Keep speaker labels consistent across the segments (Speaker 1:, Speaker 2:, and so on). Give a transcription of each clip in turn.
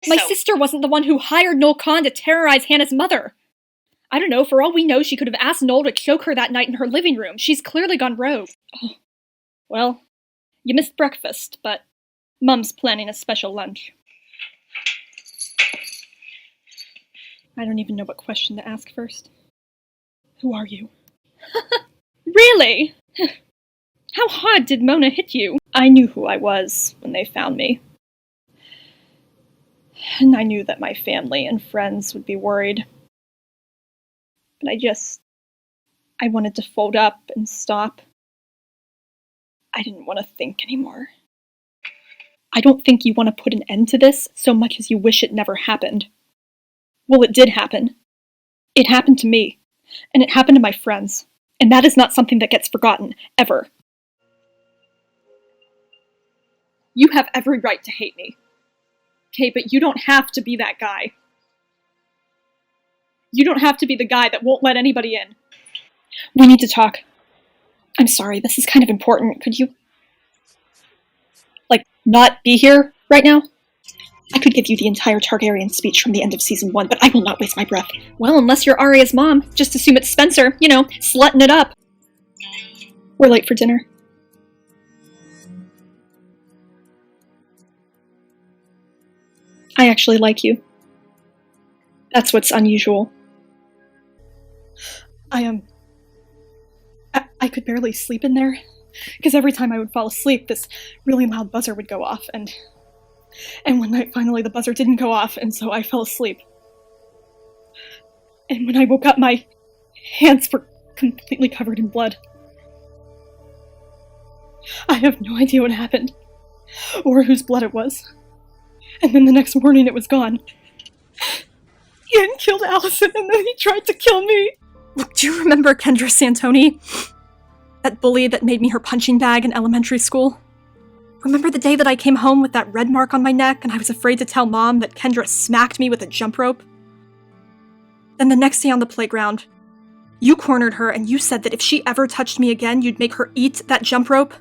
Speaker 1: My sister wasn't the one who hired Noel Kahn to terrorize Hannah's mother. I don't know, for all we know, she could have asked Noel to choke her that night in her living room. She's clearly gone rogue. Oh. Well, you missed breakfast, but Mum's planning a special lunch. I don't even know what question to ask first. Who are you? Really? How hard did Mona hit you? I knew who I was when they found me. And I knew that my family and friends would be worried. But I wanted to fold up and stop. I didn't want to think anymore. I don't think you want to put an end to this so much as you wish it never happened. Well, it did happen. It happened to me, and it happened to my friends, and that is not something that gets forgotten, ever. You have every right to hate me. Okay, but you don't have to be that guy. You don't have to be the guy that won't let anybody in. We need to talk. I'm sorry, this is kind of important. Could you, not be here right now? I could give you the entire Targaryen speech from the end of season 1, but I will not waste my breath. Well, unless you're Arya's mom, just assume it's Spencer, slutting it up. We're late for dinner. I actually like you. That's what's unusual. I could barely sleep in there, because every time I would fall asleep, this really loud buzzer would go off, and one night finally the buzzer didn't go off, and so I fell asleep. And when I woke up, my hands were completely covered in blood. I have no idea what happened, or whose blood it was. And then the next morning it was gone. He hadn't killed Alison, and then he tried to kill me. Look, do you remember Kendra Santoni? That bully that made me her punching bag in elementary school? Remember the day that I came home with that red mark on my neck and I was afraid to tell Mom that Kendra smacked me with a jump rope? Then the next day on the playground, you cornered her and you said that if she ever touched me again, you'd make her eat that jump rope.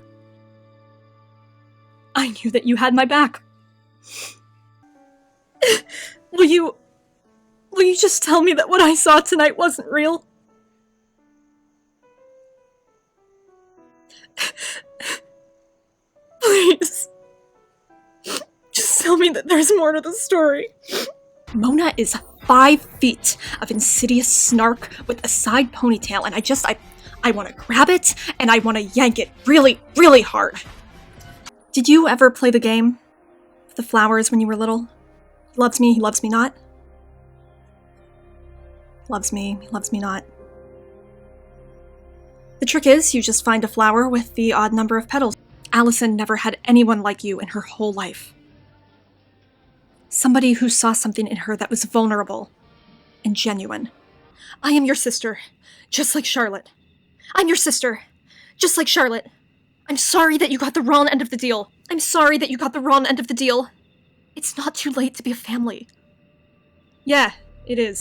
Speaker 1: I knew that you had my back. Will you just tell me that what I saw tonight wasn't real? Please. Just tell me that there's more to the story. Mona is 5 feet of insidious snark with a side ponytail, and I want to grab it, and I want to yank it really, really hard. Did you ever play the game? The flowers when you were little? He loves me not. Loves me not. The trick is, you just find a flower with the odd number of petals. Alison never had anyone like you in her whole life. Somebody who saw something in her that was vulnerable and genuine. I am your sister, just like Charlotte. I'm your sister, just like Charlotte. I'm sorry that you got the wrong end of the deal. I'm sorry that you got the wrong end of the deal. It's not too late to be a family. Yeah, it is.